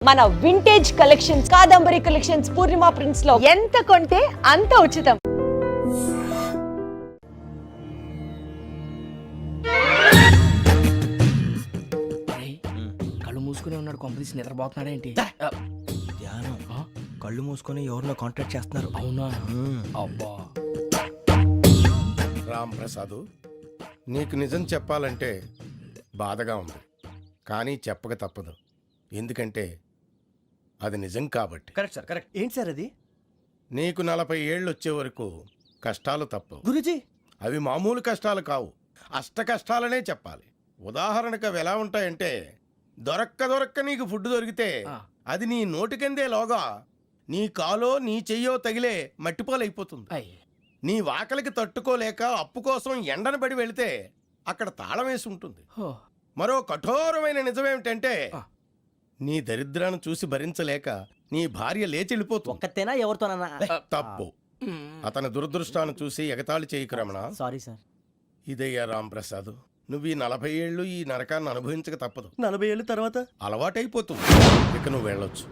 మన vintage collections, Kadambari collections, పూర్ణిమ prints లో ఎంత కొంటే అంత ఉచితం. కళ్ళు మూసుకునే ఉన్నాడు, కొంపదీసి నిద్రపోతున్నాడు ఏంటి? ధ్యానం కళ్ళు మూసుకొని ఎవరినో కాంటాక్ట్ చేస్తున్నారు. అవునా? అబ్బా రామ్ ప్రసాద్, నీకు నిజం చెప్పాలంటే బాధగా ఉంది, కానీ చెప్పక తప్పదు. ఎందుకంటే అది నిజం కాబట్టి. Correct sir, correct. ఏంటి సార్ అది? నీకు 40 ఏళ్ళు వచ్చే వరకు కష్టాలు తప్పవు. గురూజీ, అవి మామూలు కష్టాలు కావు, అష్ట కష్టాలనే చెప్పాలి. ఉదాహరణకు అవి ఎలా ఉంటాయంటే, దొరక్క నీకు ఫుడ్ దొరికితే అది నీ నోటికందే లోగా నీ కాలో నీ చెయ్యో తగిలే మట్టిపాలైపోతుంది. నీ వాకలికి తట్టుకోలేక అప్పు కోసం ఎండను పడి వెళితే అక్కడ తాళం వేసి ఉంటుంది. మరో కఠోరమైన నిజమేమిటంటే, నీ దరిద్రాన్ని చూసి భరించలేక నీ భార్య లేచి వెళ్ళిపోతుంది. ఒక్కతేనా ఎవరితోనన్నా? తప్పు. అతని దురదృష్టాన్ని చూసి ఎగతాళి చేయకు రమణ. Sorry sir. ఇదయ్యా రాంప్రసాద్, నువ్వు ఈ 40 ఏళ్ళు ఈ నరకాన్ని అనుభవించక తప్పదు. 40 ఏళ్ళ తర్వాత అలవాటైపోతుంది. ఇక నువ్వు వెళ్ళొచ్చు.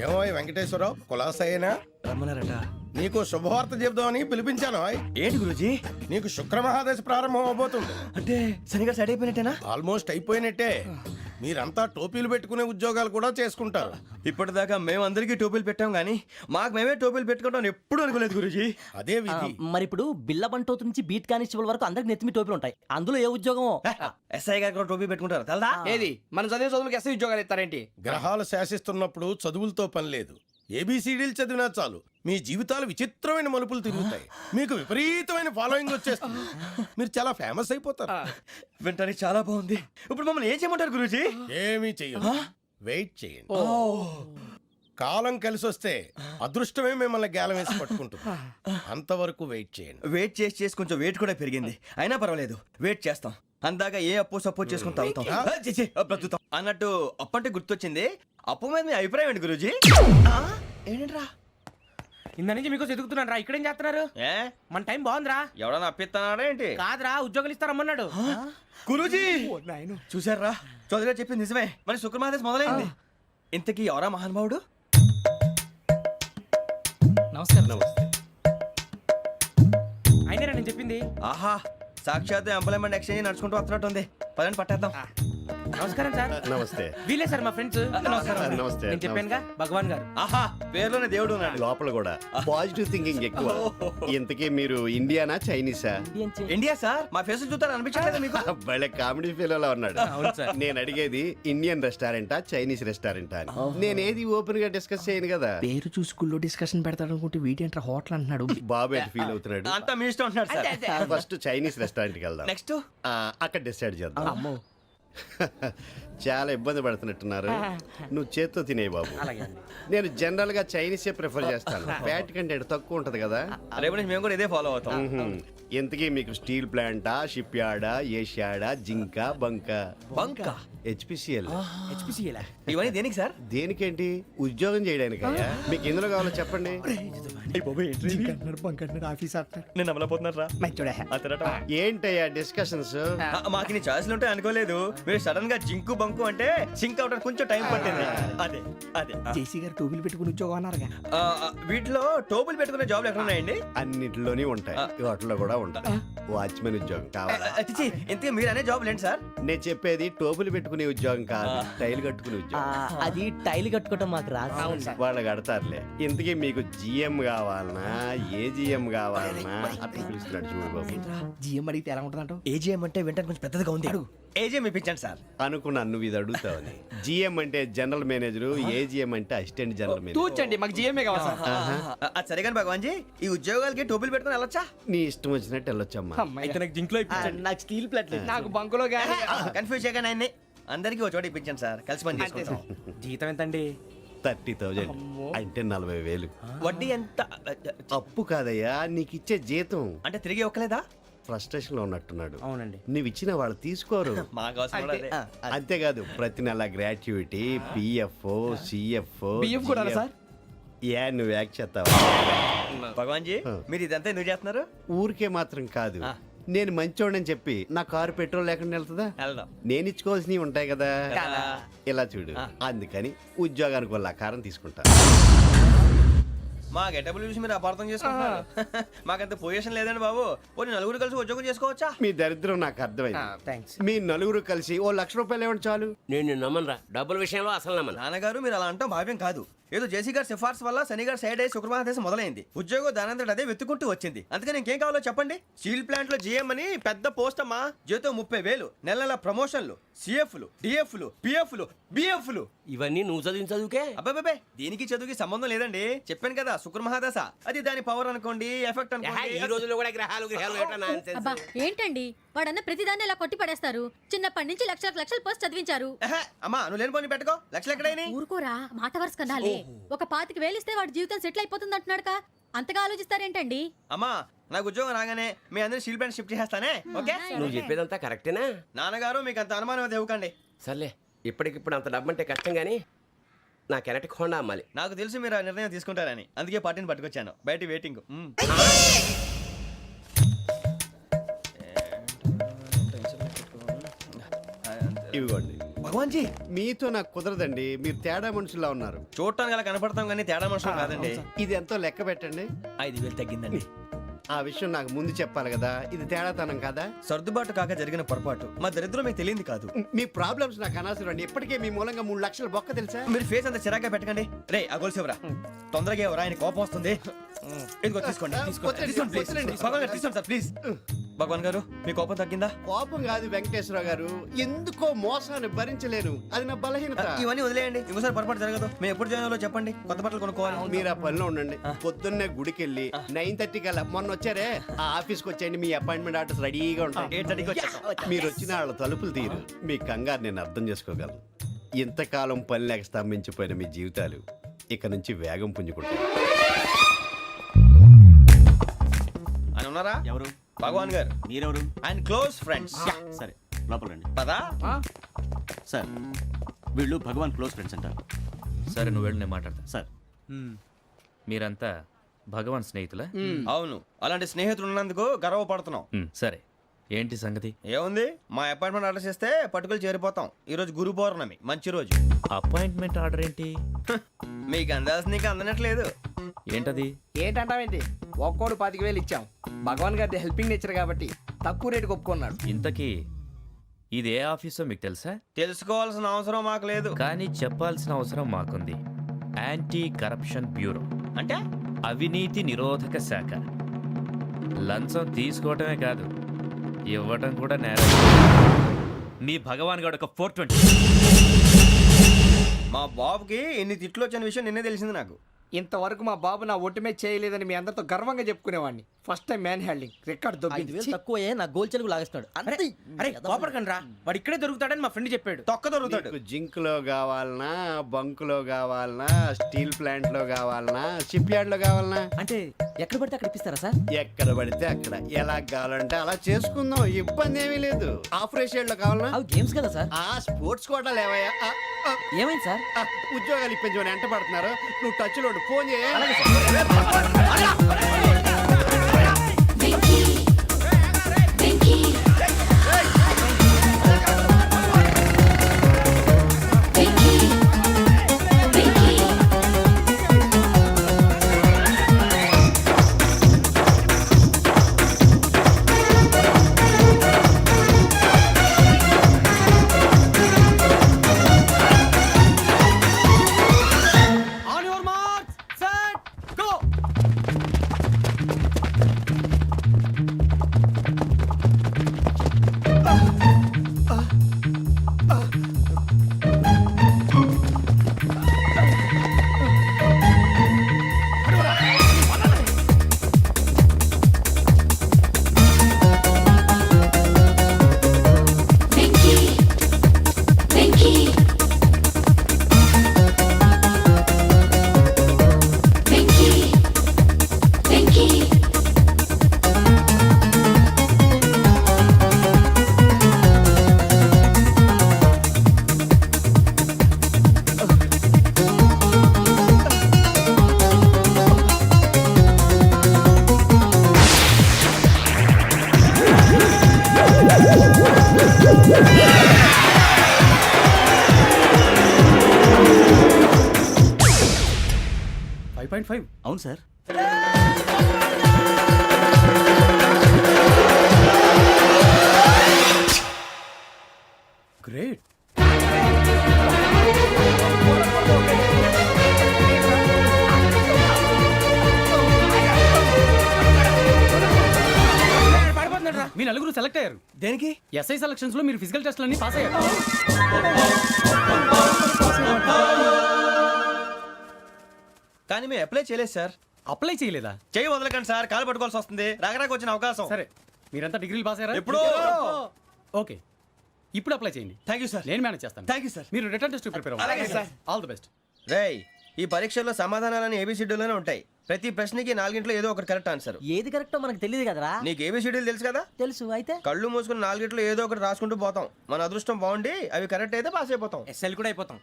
ఏమో వెంకటేశ్వరరావు, కులాసైనా రమ్మన్నారట. నీకు శుభవార్త చెబుదామని పిలిపించాను. ఏంటి గురూజీ? నీకు శుక్రమహాదశ ప్రారంభం అవబోతుంది. అంటే శనిగా సెట్ అయిపోయినట్టేనా? ఆల్మోస్ట్ అయిపోయినట్టే. మీరంతా టోపీలు పెట్టుకునే ఉద్యోగాలు కూడా చేసుకుంటారు. ఇప్పటిదాకా మేమందరికీ టోపీలు పెట్టాం గానీ మాకు మేమే టోపీలు పెట్టుకుంటాం ఎప్పుడు అనుకోలేదు గురూజీ. అదే విధి. మరి ఇప్పుడు బిల్ల బంటోతు నుంచి బీట్ కానిస్టేబుల్ వరకు అందరికి నెత్తిమి టోపీలు ఉంటాయి. అందులో ఏ ఉద్యోగం? ఎస్ఐ గారు కూడా టోపీ పెట్టుకుంటారు తెలదా? ఏది మన చదివే చదువులకు ఎస్ఐ ఉద్యోగాలు ఇస్తారేంటి? గ్రహాలు శాసిస్తున్నప్పుడు చదువులతో పని లేదు. ఏబిసిడీలు చదివినా చాలు మీ జీవితాలు విచిత్రమైన మలుపులు తిరుగుతాయి. మీకు విపరీతమైన ఫాలోయింగ్ వచ్చేస్తుంది. మీరు చాలా ఫేమస్ అయిపోతారు. వింటానికి చాలా బాగుంది. ఇప్పుడు మమ్మల్ని ఏం చేయమంటారు గురూజీ? ఏమీ చెయ్యదు, వెయిట్ చేయండి. కాలం కలిసి వస్తే అదృష్టమే మిమ్మల్ని గేలం వేసి పట్టుకుంటుంది. అంతవరకు వెయిట్ చేయండి. వెయిట్ చేసి కొంచెం వెయిట్ కూడా పెరిగింది. అయినా పర్వాలేదు, వెయిట్ చేస్తాం. అందాక ఏ అప్పు సపోర్ట్ చేసుకుని తాగుతాం, బ్రతుకుతాం అన్నట్టు. అప్పు అంటే గుర్తొచ్చింది, అప్పు మీద మీ అభిప్రాయం ఏంటి గురూజీ? ఏంటరా ఇంత నుంచి మీకు ఎదుగుతున్నాను రా. ఇక్కడేం చేస్తున్నారు? మన టైం బాగుందిరా. ఎవడన్నా అప్పిస్తున్నాడా ఏంటి? కాదురా, ఉద్యోగాలు ఇస్తారమ్మన్నాడు గురూజీ. చూసారా, చౌదరి గారు చెప్పింది నిజమే. మరి శుక్రమహాదేశ్ మొదలైంది. ఇంతకీ ఎవరా మహానుభావుడు? నమస్కారం. అయినరా నేను చెప్పింది? ఆహా, సాక్షాత్ ఎంప్లాయ్మెంట్ ఎక్స్చేంజ్ నడుచుకుంటూ వస్తున్నట్టు ఉంది. పదండి పట్టేద్దాం. నమస్కారం సార్. నమస్తే. వీలే సార్ మా ఫ్రెండ్స్. నమస్తే. నేను చెప్పానుగా, భగవాన్ గారు. ఆహా, పేర్లోనే దేవుడు ఉన్నాడు. లోపల కూడా పాజిటివ్ థింకింగ్ ఎక్కువ. ఇంతకీ మీరు ఇండియానా చైనీసా? India sir. మా ఫేస్ చూస్తారు అనిపించలేదు మీకు? భలే కామెడీ ఫీల్ అలా ఉన్నాడు. అవును సార్. నేను అడిగేది ఇండియన్ రెస్టారెంటా చైనీస్ రెస్టారెంటా అని. నేనేది ఓపెన్ గా డిస్కస్ చేయను కదా. పేరు చూసి స్కూల్లో డిస్కషన్ పెడతాడు అనుకుంటే వీటేంట్రా హోటల్ అంటున్నాడు. బాబు ఎట్ ఫీల్ అవుతున్నాడు. అంతా మీ ఇష్టం అంటున్నాడు సార్. ఫస్ట్ చైనీస్ రెస్టారెంట్ కి వెళ్దాం. నెక్స్ట్ అక్కడ డిసైడ్ చేద్దాం. అమ్మో, చాలా ఇబ్బంది పడుతున్నట్టున్నారు. నువ్వు చేత్తో తినే బాబు. నేను జనరల్ గా చైనీసే ప్రిఫర్ చేస్తాను. ఫ్యాట్ కంటెంట్ తక్కువ ఉంటది కదా. రేపు నుంచి మేము కూడా ఇదే ఫాలో అవుతాం. ఎంతకీ మీకు స్టీల్ ప్లాంటా, షిప్ యార్డా, ఏషియాడా, జింక, బంకా? బంకా, హెచ్పిసిఎల్. ఇవన్నీ దేనికి సార్? దేనికేంటి? ఉద్యోగం చేయడానికి. మీకు ఎందులో కావాలో చెప్పండి. నేను అమలపోతున్నారా? ఏంటయ్యా డిస్కషన్స్? మాకు నీ ఛాయిస్లు ఉంటాయి అనుకోలేదు. మీరు సడన్ గా జింకు బంకు అంటే సింక్ అవడానికి కొంచెం టైం పట్టింది. అదే అదే జేసీ గారు టోపీలు పెట్టుకుని ఉద్యోగం అన్నారుగా. వీటిలో టోపులు పెట్టుకునే జాబ్లు ఎక్కడ ఉన్నాయండి? అన్నిటిలోనే ఉంటాయి, వాటిలో కూడా ఉంటాయి. వాచ్మెన్ ఉద్యోగం కావాలా? ఇంతకీ మీరు అనే జాబ్ ఏంటి సార్? నేను చెప్పేది టోపులు పెట్టుకునే ఉద్యోగం కాదు, టైల్ కట్టుకునే ఉద్యోగం. అది టైల్ కట్టుకోవటం మాకు రాదు. వాళ్ళు కడతారులే. ఇంతకీ మీకు జిఎం కావాలనా, ఏ జిఎం కావాలనా? అట్లా పిలుస్తున్నాడు చూడు బాబు. జిఎం అడిగితే ఎలా ఉంటుందంట? ఏజీఎం అంటే వింటానికి కొంచెం పెద్దదిగా ఉంది. ఏజీఎం ఇప్పించండి సార్. అనుకున్నాను నువ్వు ఇది అడుగుతావని. జిఎం అంటే జనరల్ మేనేజర్, ఏజిఎం అంటే అసిస్టెంట్ జనరల్ మేనేజర్. తూచండి, మాకు జిఎంఏ కావాలి సార్. అది సరే కానీ భగవాన్ జీ, ఈ ఉద్యోగాలకి టోపులు పెట్టుకుని వెళ్ళొచ్చా? నీ ఇష్టం వచ్చినట్టు వెళ్ళొచ్చమ్మా. అయితే నాకు జింక్లో నాకు స్టీల్ ప్లేట్ నాకు బంకులో గానీ. కన్ఫ్యూజ్ చేయగానే ఆయన్ని అందరికీ ఒక చోట ఇప్పించండి సార్, కలిసి పని చేసుకుంటాం. జీతం ఎంతండి? 30,000 అంటే 40,000. వడ్డీ ఎంత? అప్పు కాదయ్యా, నీకు ఇచ్చే జీతం. అంటే తిరిగి ఒక్కలేదా? ఫ్రస్ట్రేషన్ లో ఉన్నట్టున్నాడు. అవునండి. నువ్వు ఇచ్చిన వాళ్ళు తీసుకోరు. మాకు అవసరం కూడా అదే. అంతేకాదు ప్రతి నెల గ్రాట్యుటీ, పిఎఫ్, సిఎఫ్. బియ్యం కూడా సార్? ఏ నువ్వు యాక్ట్ చేస్తావా? భగవాన్ జీ, మీరు ఇదంతా ఎందుకు చేస్తున్నారు? ఊరికే మాత్రం కాదు, నేను మంచోడని చెప్పి నా కారు పెట్రోల్ లేకుండా వెళ్తుందా? వెళ్దాం. నేను ఇచ్చుకోవాల్సినవి ఉంటాయి కదా. ఇలా చూడు, అందుకని ఉద్యోగానికి వాళ్ళ ఆకారం తీసుకుంటా. మా గెటబుల్ చూసి మీరు అపార్థం చేసుకుంటున్నారు. మాకంత పొజిషన్ లేదండి బాబు. పోనీ నలుగురు కలిసి ఉద్యోగం చేసుకోవచ్చా? మీ దరిద్రం నాకు అర్థమైంది. థ్యాంక్స్. మీ నలుగురు కలిసి ఓ ₹1,00,000 ఇవ్వండి చాలు. నేను నమ్మనరా, డబ్బుల విషయంలో అసలు నమ్మను. నాన్నగారు మీరు అలా అంటాం భావ్యం కాదు. ఏదో జేసీ గారి సిఫార్సు వల్ల శని గారు సైడ్ అయ్యి శుక్రవారం మొదలైంది. ఉద్యోగం దానంతటి అదే వెతుకుంటూ వచ్చింది. అందుకని ఇంకేం కావాలో చెప్పండి. స్టీల్ ప్లాంట్ లో జీఎం అని పెద్ద పోస్ట్ అమ్మా. జీతం 30,000, నెల నెల ప్రమోషన్లు, సిఎఫ్లు, డిఎఫ్లు, పిఎఫ్లు, బిఎఫ్లు. ఇవన్నీ నువ్వు చదివిన చదువుకే. అబ్బాబే దీనికి చదువుకి సంబంధం లేదండి. చెప్పాను కదా శుక్ర మహాదశ. అది దాని పవర్ అనుకోండి, ఎఫెక్ట్ ఈ అనుకోండి. రోజుల్లో కూడా గ్రహాలు ఏటా nonsense. అబ్బా ఏంటండి వాడన్న ప్రతిదాన్ని ఇలా కొట్టి పడేస్తారు. చిన్నప్పటి నుంచి లక్షలకు పోస్ట్ చదివించారు. ఎహె, అమ్మా నువ్వు లేని పోనీ పెట్టుకో. లక్షలు ఎక్కడైనా ఊరుకోరా, మాట వరుస కదాలే. ఒక 25,000 ఇస్తే వాడి జీవితం సెటిల్ అయిపోతుంది అంటున్నాడుక. అంతగా ఆలోచిస్తారేంటండి? అమ్మా నాకు ఉద్యోగం రాగానే మీ అందరినీ స్టీల్ ప్లాంట్ షిఫ్ట్ చేస్తానే. ఓకే నువ్వు చెప్పేదంతా కరెక్టేనా? నాన్నగారు మీకు అంత అనుమానం అయితే ఇవ్వకండి. సర్లే, ఇప్పటికిప్పుడు అంత డబ్బు అంటే కష్టం కానీ నాకు ఎలక్ట్రిక్ హోండా అమ్మాలి. నాకు తెలుసు మీరు ఆ నిర్ణయం తీసుకుంటారని, అందుకే పార్టీని పట్టుకొచ్చాను. బయట వెయిటింగ్. ఇవ్వండి. భగవాన్ జీ మీతో నాకు కుదరదండి, మీరు తేడా మనుషుల్లా ఉన్నారు. చూడటానికి అలా కనపడతాం కానీ తేడా మనుషులు కాదండి. ఇది ఎంతో లెక్క పెట్టండి. 5,000 తగ్గిందండి. ఆ విషయం నాకు ముందు చెప్పాలి కదా. ఇది తేడాతనం కదా. సర్దుబాటు కాక జరిగిన పొరపాటు. మా దరిద్రం మీకు తెలియంది కాదు. మీ ప్రాబ్లమ్స్ నాకు అనవసరం అండి. ఇప్పటికే మీ మూలంగా 3 లక్షల బొక్క తెలుసా? మీరు ఫేస్ అంత చిరాగ్గా పెట్టకండి. రే ఆ గొలుసు ఎవరా? తొందరగా ఎవరా? ఆయన కోపం వస్తుంది. ఇదిగో తీసుకోండి. వద్దండి, తీసుకోండి ప్లీజ్. వద్దండి. భగవాన్ గారు తీసుకోండి సార్ ప్లీజ్. భగవాన్ గారు మీ కోపం తగ్గిందా? కోపం కాదు వెంకటేశ్వర గారు, ఎందుకో మోసాన్ని భరించలేను. అది నా బలహీనత. ఇవన్నీ వదిలేయండి. ఇంకోసారి పొరపాటు జరగదు. మేము ఎప్పుడు జాయిన్ అవ్వాలో చెప్పండి. కొత్త బట్టలు కొనుక్కోవాలి. మీరు ఆ పనిలో ఉండండి. పొద్దున్నే గుడికి వెళ్ళి 9:30 కల్లా, మొన్న వచ్చారే ఆ ఆఫీస్కి వచ్చేయండి. మీ అపాయింట్మెంట్ ఆర్డర్స్ రెడీగా ఉంటాయి. 8:30కి వచ్చేస్తాం. మీరు వచ్చిన వాళ్ళ తలుపులు తీరు. మీ కంగారు నేను అర్థం చేసుకోగలను. ఇంతకాలం పని లేక స్తంభించిపోయిన మీ జీవితాలు ఇక నుంచి వేగం పుంజుకుంటాయి. ఆయన ఉన్నారా? ఎవరు? భగవాన్ గారు. మీరెవరు? ఆయన క్లోజ్ ఫ్రెండ్స్. సరే లోపల రండి. పదా సార్ వీళ్ళు భగవాన్ క్లోజ్ ఫ్రెండ్స్ అంటారు. సరే నువ్వు వెళ్ళి నేను మాట్లాడతా. సార్ మీరంతా భగవాన్ స్నేహితులా? అవును, అలాంటి స్నేహితులు ఉన్నందుకు గర్వపడుతున్నాం. సరే ఏంటి సంగతి? ఏముంది, మా అపాయింట్మెంట్ ఆర్డర్ చేస్తే పట్టుకులు చేరిపోతాం. ఈ రోజు గురు పౌర్ణమి, మంచి రోజు. అపాయింట్మెంట్ ఆర్డర్ ఏంటి? మీకు అందాల్సిన నీకు అందనట్లేదు. ఏంటది? ఏంటంటావేంటి? ఒక్కోడు 25,000 ఇచ్చాం. భగవాన్ గారి హెల్పింగ్ నేచర్ కాబట్టి తక్కువ రేటుకి ఒప్పుకున్నాడు. ఇంతకీ ఇది ఏ ఆఫీసో మీకు తెలుసా? తెలుసుకోవాల్సిన అవసరం మాకు లేదు. కానీ చెప్పాల్సిన అవసరం మాకుంది. యాంటీ కరప్షన్ బ్యూరో అంటే అవినీతి నిరోధక శాఖ. లంచం తీసుకోవటమే కాదు, ఇవ్వటం కూడా నేరం. మీ భగవాన్ గారు ఒక 420. మా బాబుకి ఎన్ని తిట్లు వచ్చిన విషయం నిన్నే తెలిసింది నాకు. ఇంతవరకు మా బాబు నా ఒట్టుమే చేయలేదని మీ అందరితో గర్వంగా చెప్పుకునేవాడిని. First time manhandling record దొబ్బింది. 5,000 తక్కువే నా గోల్ చెలుగు లాగేస్తున్నాడు. అంతే. అరే కోపడకండి రా, వాడు ఇక్కడే దొరుకుతాడని మా ఫ్రెండ్ చెప్పాడు. తొక్క దొరుకుతాడు. మీకు జింక్ లో కావాలనా, బంక్ లో కావాలనా, స్టీల్ ప్లాంట్ లో కావాలనా, షిప్ యార్డ్ లో కావాలనా? అంటే ఎక్కడ పడితే అక్కడ ఇప్పిస్తారా సార్? ఎక్కడ పడితే అక్కడ, ఎలా కావాలంటే అలా చేసుకుందాం. ఇబ్బంది ఏమీ లేదు. ఆపరేషన్ లో కావాలనా? అవి గేమ్స్ కదా సార్. ఆ స్పోర్ట్స్ కోటా లేవయ్యా. ఏమైంది సార్? ఉద్యోగాలు ఇప్పించమని ఎంట పడుతున్నారు. నువ్వు టచ్ లో ఫోన్ చేయ. 9.5 అవును సార్. గ్రేట్. మీ నలుగురు సెలెక్ట్ అయ్యారు. దేనికి? ఎస్ఐ సెలక్షన్స్ లో మీరు ఫిజికల్ టెస్ట్ అన్ని పాస్ అయ్యారు. కానీ మేము అప్లై చేయలేదు సార్. అప్లై చేయలేదా? చేయి వదలకండి సార్, కాలు పట్టుకోవాల్సి వస్తుంది. రాగరాకు వచ్చిన అవకాశం. సరే, మీరంతా డిగ్రీలు పాస్ అయ్యారా? ఎప్పుడో. ఓకే, ఇప్పుడు అప్లై చేయండి. Thank you sir. నేను మేనేజ్ చేస్తాను. Thank you sir. మీరు రిటర్న్ టెస్ట్ ప్రిపేర్ అలాగే అవ్వండి. సార్. All the best. రేయ్, ఈ పరీక్షల్లో సమాధానాలని ఏబిసిడ్యూల్లోనే ఉంటాయి. ప్రతి ప్రశ్నకి 4 ఏదో ఒకటి కరెక్ట్ ఆన్సర్. ఏది కరెక్టో మనకు తెలియదు కదరా. నీకు ఏబిసిడ్యూల్ తెలుసు కదా? తెలుసు. అయితే కళ్ళు మూసుకుని 4 ఏదో ఒకటి రాసుకుంటూ పోతాం. మన అదృష్టం బాగుండి అవి కరెక్ట్ అయితే పాస్ అయిపోతాం. ఎస్ఎల్ కూడా అయిపోతాం.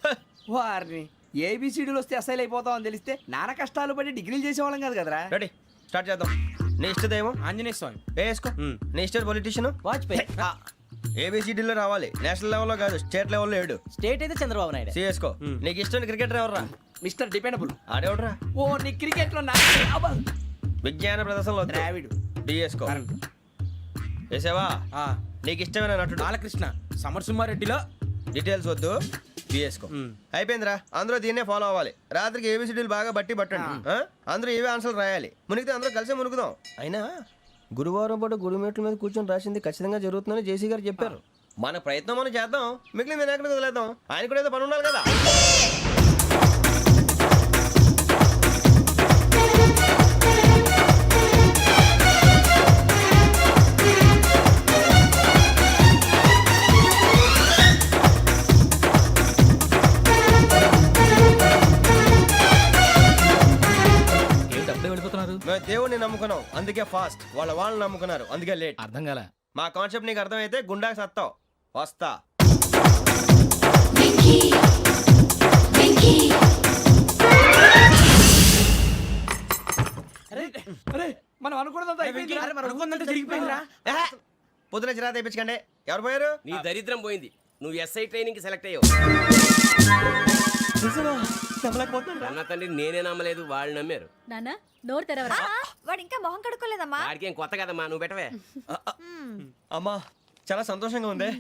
వారిని ఏబిసిడీలు వస్తే ఎస్ఐలు అయిపోతాం అని తెలిస్తే నాన్న కష్టాలు పడి డిగ్రీలు చేసేవాళ్ళం కాదు కదరా. రెడీ, స్టార్ట్ చేద్దాం. నీ ఇష్టదేమో ఆంజనేయ స్వామి. వేసుకో. నీ ఇష్ట పొలిటీషియన్ వాజ్పేయి. ఏబిసిడీలో రావాలి. నేషనల్ లెవెల్లో కాదు, స్టేట్ లెవెల్లో 7. స్టేట్ అయితే చంద్రబాబు నాయుడు. సిఎస్కో. నీకు ఇష్టం క్రికెటర్ ఎవర్రా? Mister dependable. ఆడేవడరా? ఓ నీ క్రికెట్ లో విజ్ఞాన ప్రదర్శనలో ద్రావిడు. డిఎస్కో. వేసావా? నీకు ఇష్టమైన నటుడు? బాలకృష్ణ. సమర్సుమారెడ్డిలో డీటెయిల్స్ వద్దు, బిఎస్కో. అయిపోయిందిరా, అందరూ దీన్నే ఫాలో అవ్వాలి. రాత్రికి ఏబిసిడీలు బాగా బట్టి పట్టండి. అందరూ ఏవే ఆన్సర్లు రాయాలి. మునిగితే అందరూ కలిసి మునుగుదాం. అయినా గురువారం పాటు గురుమేట్ల మీద కూర్చొని రాసింది ఖచ్చితంగా జరుగుతుందని జేసీ గారు చెప్పారు. మన ప్రయత్నం మనం చేద్దాం, మిగిలింది నేను ఎక్కడికి వదిలేద్దాం. ఆయన కూడా ఏదో పని ఉండాలి కదా. మేము దేవుడిని నమ్ముకున్నాం, అందుకే ఫాస్ట్. వాళ్ళని నమ్ముకున్నారు, అందుకే లేట్. అర్థం కాల. మా కాన్సెప్ట్ నీకు అర్థమైతే గుండా సత్తావు. వస్తా. మనం అనుకున్నదంతా జరిగిపోయిందిరా. పొద్దున చిరా తెప్పించకండి. ఎవరు పోయారు? నీ దరిద్రం పోయింది. నువ్వు ఎస్ఐ ట్రైనింగ్ సెలెక్ట్ అయ్యావు. అన్న తండ్రి నేనే నమ్మలేదు, వాళ్ళు నమ్మారు. నాన్న నోరు తెరవరా. వాడు ఇంకా మొహం కడుక్కోలేదమ్మా. వాడికి ఏం కొత్త కదమ్మా, నువ్వు పెట్టవే. అమ్మా, చాలా సంతోషంగా ఉంది.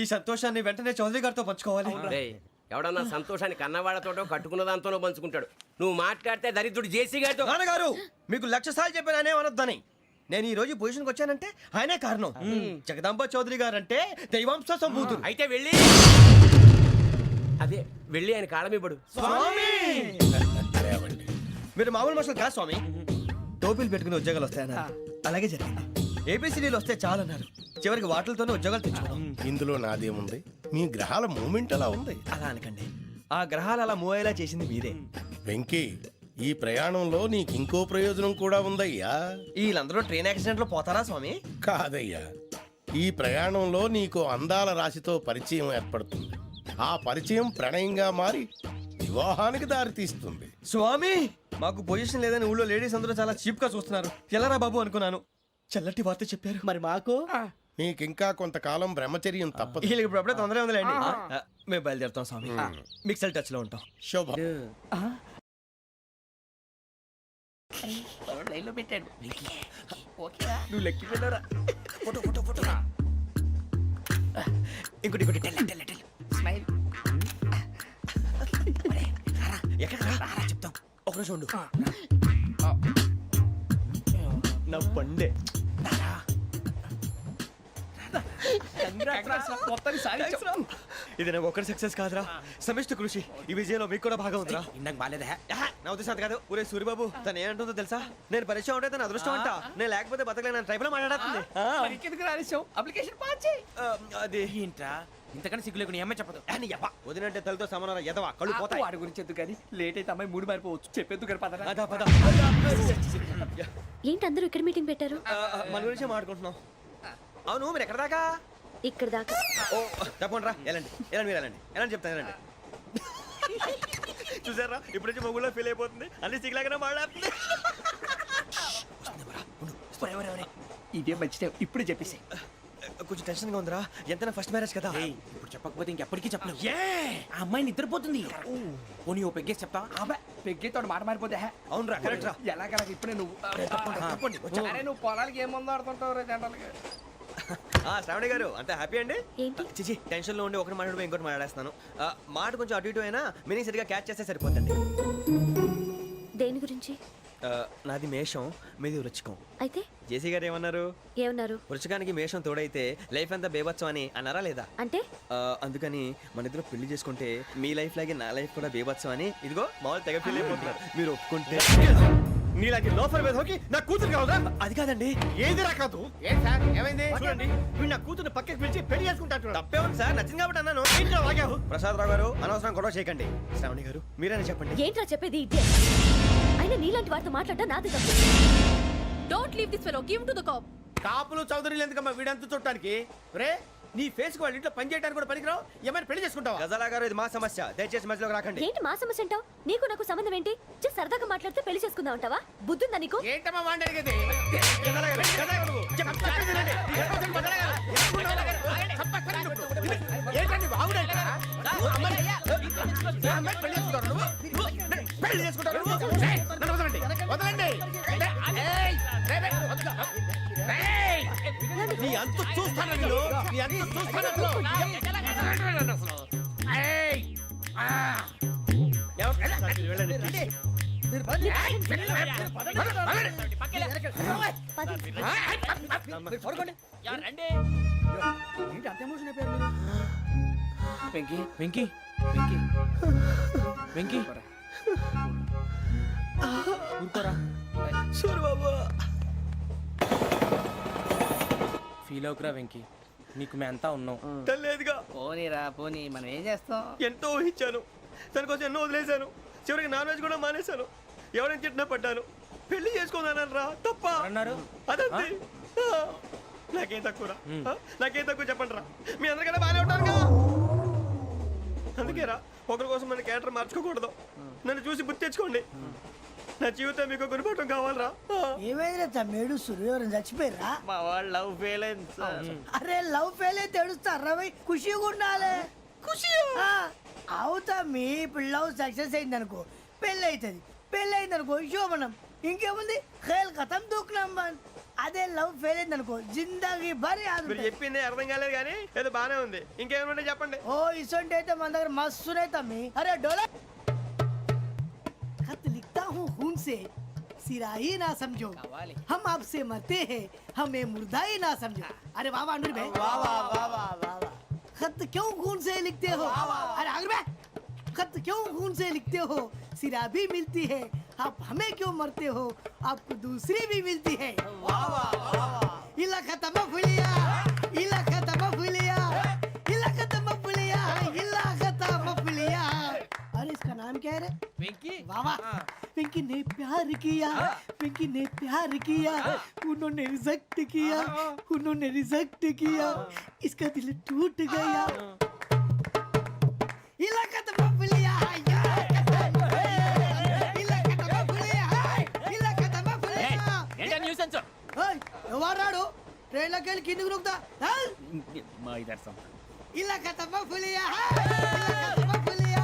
ఈ సంతోషాన్ని వెంటనే చౌదరి గారితో పంచుకోవాలి. రేయ్, ఎవడన్నా సంతోషాన్ని కన్నవాళ్లతోటో కట్టుకున్న దాంతోనో పంచుకుంటాడు. నువ్వు మాట్లాడితే దరిద్రుడు జేసీ గారితో. నాన్నగారు, మీకు 1,00,000 సార్లు చెప్పాననే అనొద్దని. నేను ఈ రోజు పొజిషన్కి వచ్చానంటే ఆయనే కారణం. జగదాంబ చౌదరి గారు అంటే దైవాంశ సంభూతుడు. అయితే వెళ్ళి అదే వెళ్ళి ఆయన కాళ్ళమివ్వడు. మీరు మామూలు మనుషులు కాదు స్వామి. టోపీలు పెట్టుకుని ఉద్యోగాలు వస్తాయన్నారు, అలాగే జరిగింది. ఏబిసిడీలు వస్తే చాలన్నారు, చివరికి వాటిలతోనే ఉద్యోగాలు తెచ్చుకున్నాం. ఇందులో నాదేముంది? మీ గ్రహాల మూమెంట్ అలా ఉంది. అలా అనకండి, ఆ గ్రహాలు అలా మూవ్ అయ్యేలా చేసింది మీరే. వెంకీ, ఈ ప్రయాణంలో నీకు ఇంకో ప్రయోజనం కూడా ఉందయ్యా. వీళ్ళందరూ ట్రైన్ యాక్సిడెంట్ లో పోతారా స్వామి? కాదయ్యా, ఈ ప్రయాణంలో నీకు అందాల రాశితో పరిచయం ఏర్పడుతుంది. ఆ పరిచయం ప్రణయంగా మారి వివాహానికి దారితీస్తుంది. స్వామి, మాకు పొజిషన్ లేదని ఊళ్ళో లేడీస్ అందరూ చాలా చీప్ గా చూస్తున్నారు. ఎలారా బాబు అనుకున్నాను. చల్లటి వార్త చెప్పారు. మరి మాకు నీకింకా కొంతకాలం బ్రహ్మచర్యం తప్పదు. వీళ్ళకి ఇప్పుడు అప్పుడే తొందరగా ఉందిలేండి. మేము బయలుదేరుతాం స్వామి. మిక్సెల్ టచ్ లో ఉంటాం. శుభ. నువ్వు లెక్కి వెళ్ళరా. ఇంకోటి స్మైల్. ఎక్కడ చెప్తాం. ఒక రోజు ఉండు. నా పండే. ఇది నాకు ఒక్కరి సక్సెస్ కాదురా, సమిష్టి కృషి. ఈ విజయంలో మీకు కూడా భాగం ఉందిరా. ఇందాక బాగాలేదా? నా ఉద్దేశం కాదు. ఊరే సూర్యబాబు, తను ఏమంటుందో తెలుసా? నేను పరిచయం ఉంటే తన అదృష్టం అంట. నేను లేకపోతే బతకలేను. ట్రైబ్ లో మాట్లాడుతుంది. ఎందుకు రాలేసావు? అప్లికేషన్ పాస్ చేయి. అది ఏంట్రా ఇంతకన్నా సిగ్గు లేకుండా ఏమై చెప్పదు. వదినంటే తలతో సమానం ఎదవా, కళ్ళు పోతాయి. వాడి గురించి ఎందుకు కానీ లేట్ అయితే అమ్మాయి మూడు మారిపోవచ్చు. చెప్పేందుకు గారు పదరా. అదా పద. ఏంటి అందరూ ఇక్కడ మీటింగ్ పెట్టారు? మన గురించే మాట్లాడుకుంటున్నాం. అవును, మీరు ఎక్కడ దాకా? ఇక్కడ దాకా. ఓ తప్పకుండా రా. వెళ్ళండి మీరు వెళ్ళండి. చెప్తాను వెళ్ళండి. చూసారా, ఇప్పుడు నుంచి మొగుల్లో ఫీల్ అయిపోతుంది. అన్ని సిగ్లాగానే మాట్లాడుతుంది. ఇదే మంచి టైం, ఇప్పుడు చెప్పేసి. కొంచెం టెన్షన్ గా ఉందిరా. ఎంతైనా ఫస్ట్ మ్యారేజ్ కదా. చెప్పకపోతే ఇంకెప్పటికీ చెప్పలేవు ఆ అమ్మాయి నిద్రపోతుంది పోనీ ఓ పెగ్గేసి చెప్తా అబ్బా పెగ్గేతో మాట మారిపోతే అవునరా కరెక్ట్ రా. ఎలాగలా ఇప్పుడే నువ్వు అరే నువ్వు పొలాలకి ఏం ముందు ఆడుతుంటావు రే జనరల్గా శ్రావణి గారు అంత హ్యాపీ అండి? ఏంటి? చిచి టెన్షన్ లో ఉండి ఒకటి మాట్లాడిపోయి ఇంకోటి మాట్లాడేస్తాను. మాట కొంచెం అటు ఇటు అయినా మీనింగ్ సరిగా క్యాచ్ చేస్తే సరిపోతుంది. దేని గురించి? నాది మేషం, మీది వృచ్చికం. అయితే జేసీ గారు ఏమన్నారు? ఏమన్నారు? వృచ్చికానికి మేషం తోడైతే లైఫ్ అంతా బేబత్సం అని అన్నారా లేదా? అంటే అందుకని మన ఇద్దరు పెళ్లి చేసుకుంటే మీ లైఫ్ లాగే నా లైఫ్ కూడా బేబత్సం అని ఇదిగో మామూలు తెగ ఫీల్ అయిపోతున్నారు. మీరు ఒప్పుకుంటే నీలాంటి లోఫర్ మీద హోకి నా కూతురు కావదా? అది కాదండి. ఏది రాకాదు ఏం సార్ ఏమైంది చూడండి వీడు నా కూతురు పక్కకి పిలిచి పెళ్లి చేసుకుంటాడు. తప్పే ఉంది సార్, నచ్చింది కాబట్టి అన్నాను. ప్రసాద్ రావు గారు అనవసరం గొడవ చేయకండి. శ్రావణి గారు మీరైనా చెప్పండి. ఏంట్రా చెప్పేది? ఇదే అయినా నీలాంటి వారితో మాట్లాడటం నాది తప్పు. Don't leave this fellow, give to the cop. కాపులు చౌదరులు ఎందుకమ్మా వీడంతా చుట్టానికి రే నీ ఫేస్ కు వాళ్ళ ఇంట్లో పని చేయడానికి కూడా పనికిరావు. ఏమైనా పెళ్లి చేసుకుంటావా? గజాలా గారు ఇది మా సమస్య, దయచేసి మధ్యలోకి రాకండి. ఏంటి మా సమస్య అంటావు? నీకు నాకు సంబంధం ఏంటి? జస్ట్ సరదాగా మాట్లాడితే పెళ్లి చేసుకుందాం అంటావా? బుద్ధుందా నీకు? ఏంటమ్మా వాడిని అడిగేది? ఏంటండి బాగుండేట? పెళ్లి చేసుకుంటారు నన్ను వదలండి వదలండి. నీ అంత చూస్తాను నీ అంత చూస్తాను. వెంకీ వెంకీ వెంకీ వెంకీ ఊరుకోరా సూరి బాబు ఫీల్ అవుకురా వెంకీ, నీకు మేమంతా ఉన్నాం. తెలియదుగా. పోనీరా పోనీ, మనం ఏం చేస్తాం? ఎంతో ఊహించాను, దానికోసం ఎన్నో వదిలేశాను. చివరికి నాన్ వెజ్ కూడా మానేశాను. ఎవరైనా తిట్టినా పడ్డాను. పెళ్లి చేసుకున్నాను రా తప్ప అన్నారు అదంతే. నాకేం తక్కువ నాకేం తక్కువ చెప్పండి రా. మీ అందరికన్నా బాగానే ఉంటారుగా. అందుకేరా ఒకరి కోసం మన క్యారెక్టర్ మార్చుకోకూడదు. నన్ను చూసి గుర్తు తెచ్చుకోండి. నా జీవితం మీకు గురిపటం కావాలరా. ఏమైనా తమ్మేడు సూర్యవరం చచ్చిపోయిరా? మా వాళ్ళు లవ్ ఫెయిల్ అయింది సార్. అరే లవ్ ఫెయిల్ అయితే ఏడుస్తారా? ఖుషిగా ఉండాలి. ఖుషి అవుతా. మీ ఇప్పుడు లవ్ సక్సెస్ అయింది అనుకో పెళ్ళి అవుతుంది. పెళ్ళి అయింది అనుకో శోభనం. ఇంకేముంది ఖేల్ కథం దూకునాం బాన్. అదే లవ్ ఫెయిల్ అయింది అనుకో జిందాగీ భారీ. మీరు చెప్పింది అర్థం కాలేదు కానీ ఏదో బానే ఉంది. ఇంకేమైనా చెప్పండి. ఓ ఇసొంటి అయితే మన దగ్గర మస్తునే తమ్మి. అరే డోలా खत लिखता हूँ खून से सिरा ही ना समझो, हम आपसे मरते हैं हमें मुर्दा ही ना समझो. अरे वाह वाह अनुर भाई, वाह वाह वाह वाह वाह. खत क्यों खून से लिखते हो? अरे अनुर भाई खत क्यों खून से लिखते हो? सिरा भी मिलती है, आप हमें क्यों मरते हो? आपको दूसरी भी मिलती है. वाह वाह वाह. इला खत्म फुलिया, इला खत्म फुलिया, इला खत्म फुलिया, इला खत्म फुलिया. अरे इसका नाम क्या है रे? వెంకీ वाह वाह. पिंकी ने प्यार किया, पिंकी ने प्यार किया, उन्होंने रिजेक्ट किया, उन्होंने रिजेक्ट किया, इसका दिल टूट गया. इलाका तो बबलिया ఎవరాడు ట్రైన్లోకి వెళ్ళి కిందికి నొక్కుతా. మా ఇదర్శం ఇలాకా తప్ప పులియా, ఇలాకా తప్ప పులియా,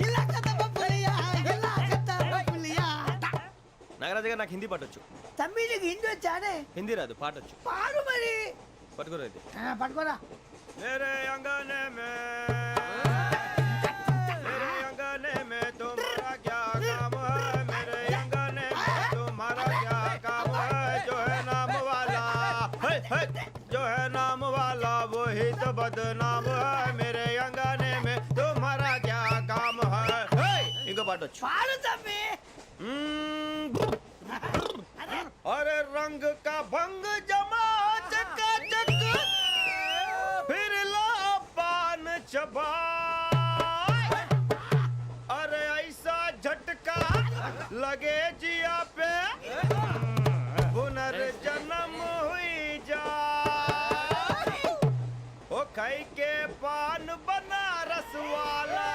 ఇలాకా తప్ప పులియా, ఇలాకా తప్ప పులియా. నాగరాజు గారు నాకు హిందీ పాటొచ్చు. తమ్మి నీకు హిందీ వచ్చానే? హిందీ రాదు, పాటొచ్చు. పాడు మరి. పట్టుకోరు అయితే. పట్టుకోరా. मेरे अंगने में मेरे अंगने में तुम्हारा क्या काम है? मेरे अंगने में तुम्हारा क्या काम है? जो है नाम वाला जो है नाम वाला वही तो बदनाम है. मेरे अंगने में तुम्हारा क्या काम है? इनको पाटो పాడు తమ్మి. अरे रंग का भंग जमा चकाचक फिर ला पान चबा. अरे ऐसा झटका लगे जिया पे पुनर्जन्म हुई जा. ओ खाई के पान बनारस वाला,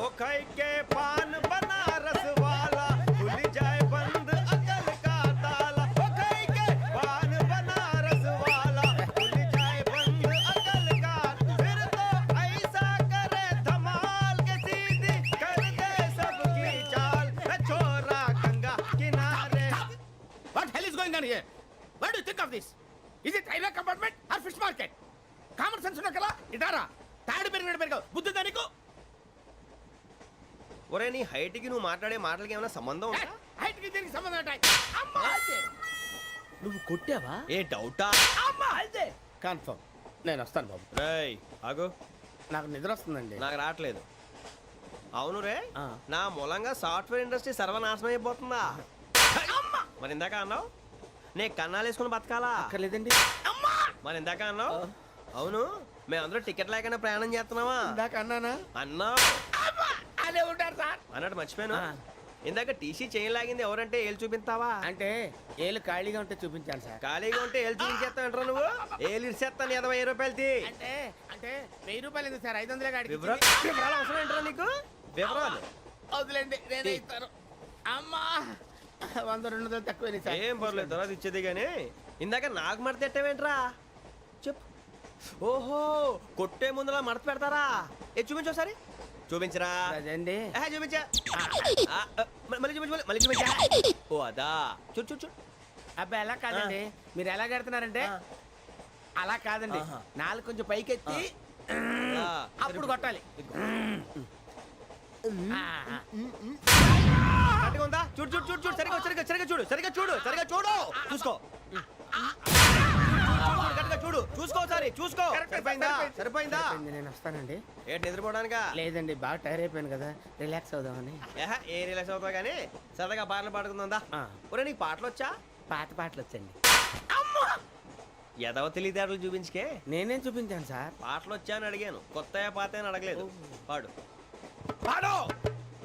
ओ खाई के पान बनारस वाला खुल जाए बंद अकल का ताला. ओ खाई के पान बनारस वाला खुल जाए बंद ఆఫ్ దిస్ ఇది railway compartment or fish market? Common sense ఉన్నా కదా ఇటారా తాడు పెరిగావు బుద్ధి దానికి. ఒరే నీ హైట్ కి నువ్వు మాట్లాడే మాటలకి ఏమైనా సంబంధం ఉందా? హైట్ కి దీనికి సంబంధం ఉంటాయి. అమ్మా నువ్వు కొట్టావా? ఏ డౌటా? కన్ఫర్మ్ నేను వస్తాను బాబు. రేయ్ ఆగు, నాకు నిద్ర వస్తుందండి. నాకు రావట్లేదు. అవును రే, నా మూలంగా సాఫ్ట్వేర్ ఇండస్ట్రీ సర్వనాశనం అయిపోతుందా? మరి ఇందాక అన్నావు నే కన్నాలు వేసుకుని బతకాలా? అక్కర్లేదండి. మరి ఇందాక అన్నావు అవును మేమందరూ టికెట్ లేకుండా ప్రయాణం చేస్తున్నావా? ఇందాక అన్నానా? అన్నావు. అదే ఉంటారు సార్. అన్నట్టు మర్చిపోయాను, ఇందాక టీసీ చేయి లాగింది ఎవరంటే ఏళ్ళు చూపిస్తావా? అంటే ఏళ్ళు ఖాళీగా ఉంటే చూపించాను సార్. ఖాళీగా ఉంటే ఏళ్ళు చూపించేస్తానంటారా నువ్వు? ఏళ్ళు ఇచ్చేస్తాను 20 రూపాయలు తీ. అంటే అంటే 1000 రూపాయలు ఎందుకు సార్? 500 గాడికి వివరాలు అవసరం ఏంటరా నీకు? వివరాలు వదిలేండి, నేనే ఇస్తాను. అమ్మా 100 200 తక్కువ సార్. ఏం పర్లేదు, తర్వాత ఇచ్చేది కానీ ఇందాక నాకు మడత ఎట్టవేంట్రా చెప్పు. ఓహో కొట్టే ముందులా మడత పెడతారా? ఏ చూపించు ఒకసారి. చూపించరా? అదండి. చూపించా. మళ్ళీ చూపించు, మళ్ళీ చూపించా. ఓ అదా, చూడు చూడు చూడు. అబ్బాయి ఎలా కాదండి, మీరు ఎలా కడుతున్నారంటే అలా కాదండి, నాలుగు కొంచెం పైకెత్తి అప్పుడు కొట్టాలి. కరెక్ట్గా ఉందా? చూడు చూడు చూడు చూడు, సరిగా సరిగా సరిగా చూడు, సరిగా చూడు, సరిగా చూడు, చూసుకో. కరెక్ట్గా చూడు, చూసుకో ఒకసారి, చూసుకో. సరిపోయిందా? సరిపోయిందా? నేను వస్తానండి. ఏంటి నిద్రపోవడానికా? లేదండి, బాగా టైర్ అయిపోయాను కదా, రిలాక్స్ అవుదామని. ఏ రిలాక్స్ అవుతావు కానీ సరదాగా పాటలు పాడుకుందా? ఒరే నీకు పాటలు వచ్చా? పాత పాటలు వచ్చండి. ఎదవ తెలివితేటలు చూపించుకే. నేనేం చూపించాను సార్? పాటలు వచ్చా అని అడిగాను, కొత్త పాత అని అడగలేదు. పాడు పాడు.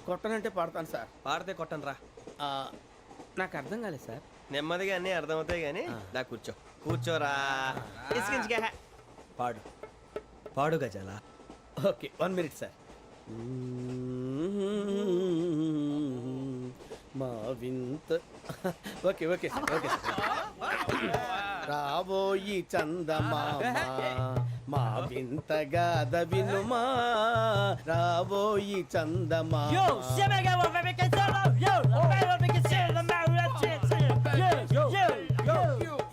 కొట్టనంటే పాడతాను సార్. పాడితే కొట్టను రా. నాకు అర్థం కాలేదు సార్. నెమ్మదిగా అన్నీ అర్థమవుతాయి కానీ దా కూర్చో. కూర్చోరా. ఇసుకించుకే. పాడు పాడు గజాల. Okay 1 minute sir. మా వింత. Okay okay sir, okay sir. రాబోయి చందమామ మా వింతగా వినుమా, రాబోయి చందమామ.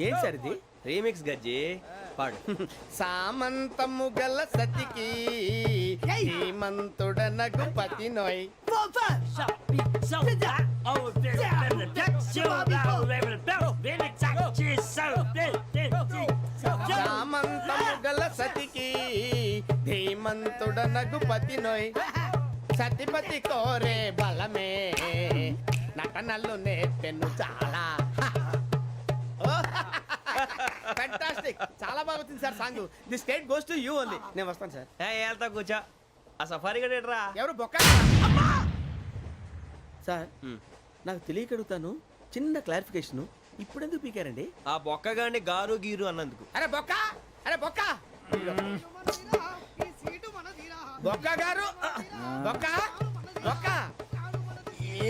ఏం సార్ ఇది? రీమిక్స్ గజ్జి. పాడు. సామంతము గల సతికి హేమంతుడనగు పతి నోయ్. సామంతము గల సతికి ధీమంతుడనగు పతి నోయ్. సతిపతి కోరే బలమే నటనలు నేర్పెను చాలా. ఫ్యాంటాస్టిక్, చాలా బాగా వచ్చింది sir song. The state goes to you only. నేను వస్తాను సార్. వెళ్తా కూర్చో. ఆ సఫారీ గడేట్రా? ఎవరు బొక్క సార్? నాకు తెలియక అడుగుతాను, చిన్న క్లారిఫికేషన్. ఇప్పుడు ఎందుకు పీకారండి? ఆ బొక్కగాండి గారు గీరు అన్నందుకు. అరే బొక్క, అరే బొక్క, బొక్క గారు, బొక్క బొక్క.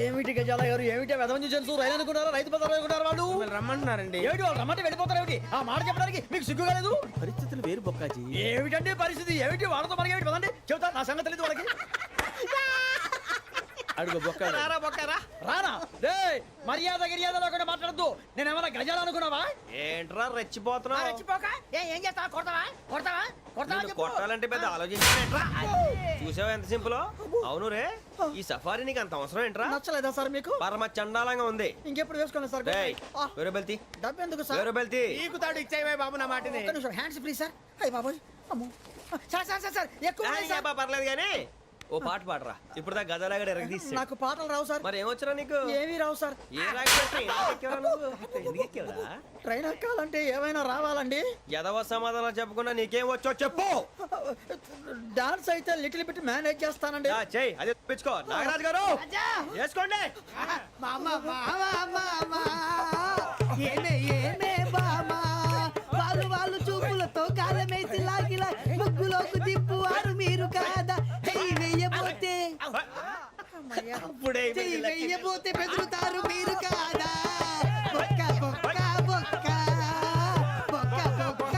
ఏమిటి గజాల గారు, ఏమిటి వెదవని చూసారు? రైలు అనుకున్నారా? రైతు బజార్ అనుకున్నారు వాళ్ళు? రమ్మంటున్నారండి. ఏమిటి వాళ్ళు రమ్మంటే వెళ్ళిపోతారు? ఏమిటి ఆ మాట చెప్పడానికి మీకు సిగ్గు కాలేదు? పరిస్థితులు వేరు బొక్కాజీ. ఏమిటండి పరిస్థితి? ఏమిటి వాళ్ళతో మనకి ఏమిటి? పదండి చెబుతా, నా సంగతి తెలియదు వాళ్ళకి. అడుగు బొక్క. రారా బొక్కరా. రానా? రే మర్యాద గిర్యాద లేకుండా మాట్లాడద్దు. నేను ఏమైనా గజాలు అనుకున్నావా? ఏంట్రా రెచ్చిపోతున్నావు? రెచ్చిపోక ఏం చేస్తావా? కొడతావా? కొడతావా? కొడతావా? నిన్ను కొట్టాలంటే పెద్ద ఆలోచించానేంట్రా? చూసావా ఎంత సింపుల్? అవును రే, ఈ సఫారీ నీకు అంత అవసరం ఏంట్రా? నచ్చలేదా సార్ మీకు? పరమ చండాలంగా ఉంది. ఇంకెప్పుడు వేసుకోండి సార్. వేరే బెల్తి, డబ్బు ఎందుకు సార్? వేరే బెల్తి. నీకు తాడు ఇచ్చాయి బాబు నా మాటని. ఒక్క నిమిషం, హ్యాండ్స్ ప్లీజ్ సార్. అయ్య బాబోయ్, అమ్మో. సార్ సార్ సార్ సార్ ఎక్కువ ఉన్నాయి సార్. పర్లేదు కానీ ఓ పాట పాడరా. ఇప్పుడు దా గదలాగడ ఎరగదీసి. నాకు పాటలు రావు సార్. మరి ఏమొచ్చరా నీకు? ఏమీ రావు సార్. ఏ రాకెక్కావరా? ట్రైన్ ఎక్కాలంటే ఏమైనా రావాలండి. ఎదవ సమాధానం చెప్పకుండా నీకేం వచ్చో చెప్పు. డాన్స్ అయితే లిటిల్ బిట్ మేనేజ్ చేస్తానండి. చెయ్యి, అదే తెప్పించుకో. నాగరాజు గారు వేసుకోండి. మామా మామా మామా ఏమే ఏమే బామా, వాళ్ళు వాళ్ళు చూపులతో కాలమేసి లాగిలా ముగ్గులోకి దిప్పువారు మీరు కాదా? చెయ్యి వెయ్యబోతే చెయ్యి వెయ్యబోతే బెదురుతారు మీరు కాదా? బొక్క బొక్క బొక్క బొక్క బొక్క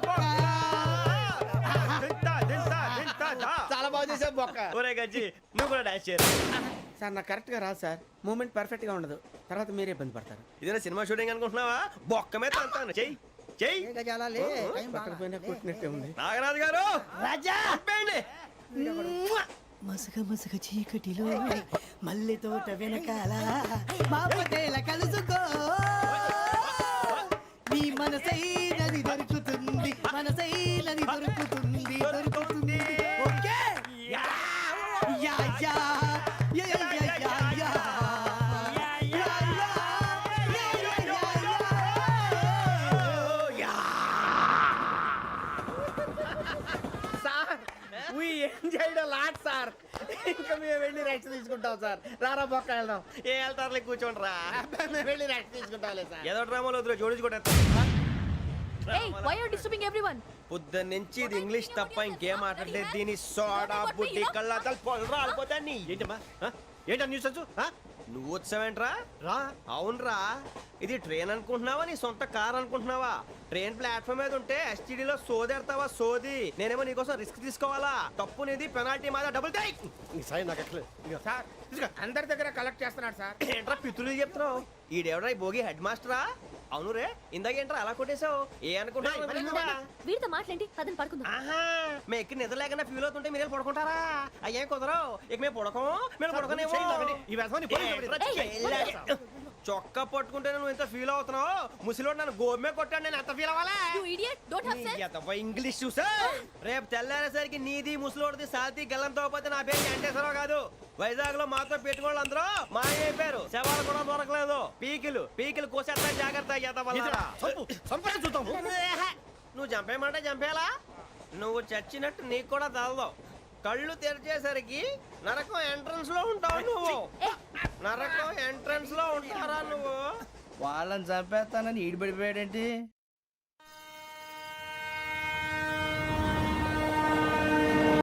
బొక్క. చాలా బాగా చేసావు బొక్క. ఒరే గజ్జి, నువ్వు కూడా డాన్స్ చేయరు. సార్ నాకు కరెక్ట్గా రాదు సార్ మూమెంట్ పర్ఫెక్ట్గా ఉండదు తర్వాత మీరే ఇబ్బంది పడతారు ఇదేనా సినిమా షూటింగ్ అనుకుంటున్నావా బొక్క మీద అంటాను చెయ్యి చెయ్యి పక్కన పోయినా కొట్టినట్టే ఉంది. నాగరాజు గారు రాజా ఆపేయండి. మసక మసక చీకటిలో మల్లె తోట వెనకాల మా పటేల కలుసుకో నీ మనసైనది దొరుకుతుంది మనసైనది దొరుకుతుంది దొరుకుతుంది okay yeah yeah yeah yeah yeah yeah yeah yeah sir we enjoyed a lot sir ఇంకా మేము వెళ్ళి రెస్ట్ తీసుకుంటాం సార్ రారా బొక్క వెళ్దాం ఏ వెళ్తారులే కూర్చోండి రా మేము వెళ్ళి రెస్ట్ తీసుకుంటాంలే సార్ ఏదో డ్రామాలో వద్దు జోడించుకుంటా why are you disturbing everyone? పొద్దున్న నుంచి ఇది ఇంగ్లీష్ తప్ప ఇంకేం మాట్లాడలేదు దీని సోడా బుడ్డి కళ్ళ పొలం రాలిపోతా నీ ఏంటమ్మా ఏంటా న్యూస్ వచ్చు నువ్వు వచ్చావేంట్రా రా అవునరా ఇది ట్రైన్ అనుకుంటున్నావా నీ సొంత కార్ అనుకుంటున్నావా ట్రైన్ ప్లాట్ఫామ్ మీద ఉంటే ఎస్టీడీలో సోదేడతావా సోది నేనేమో నీకోసం రిస్క్ తీసుకోవాలా తప్పు నీది పెనాల్టీ మాదా డబుల్ టై నీ సాయి నాకు ఎక్కలేదు ఇదిగో. సార్ ఇదిగో అందరి దగ్గర కలెక్ట్ చేస్తున్నాడు సార్ ఏంట్రా పితులు చెప్తున్నావు ఈడెవడ్రా ఈ భోగి హెడ్ మాస్టరా అవును రే ఇందాకేంట్రా అలా కొట్టేశావు ఏ అనుకుంటున్నావు వీరితో మాట్లాడి అతను పడుకుందాం. ఆహా మేము ఎక్కి నిద్ర లేకుండా ఫీల్ అవుతుంటే మీరు పడుకుంటారా అయ్యేం కుదరవు ఇక మేము పడకం మేము పడకనేమో ఈ వ్యసనాన్ని పోలీసులు చొక్కా పట్టుకుంటే నువ్వు ఎంత ఫీల్ అవుతున్నావు ముసలివాడు నన్ను గోమే కొట్టాడు నేను ఎంత ఫీల్ అవ్వాలా You idiot, don't have sense. English చూసా రేపు తెల్లారేసరికి నీది ముసలోడిది సాతి గల్లంతో పోతే నా పేరు వెంకటేశ్వరరావు కాదు వైజాగ్ లో మాతో పెట్టుకోళ్ళు అందరూ మాయమైపోయారు శవాలు కూడా దొరకలేదు పీకిలు కోసేస్తా జాగ్రత్త నువ్వు చంపేయమంటే చంపేలా నువ్వు చచ్చినట్టు నీకు కూడా తగదు కళ్ళు తెరిచేసరికి నరకం ఎంట్రన్స్ లో ఉంటావు నువ్వు నరకం ఎంట్రన్స్ లో ఉంటారా నువ్వు వాళ్ళని చంపేస్తానని ఈడిపడిపోయాడేంటి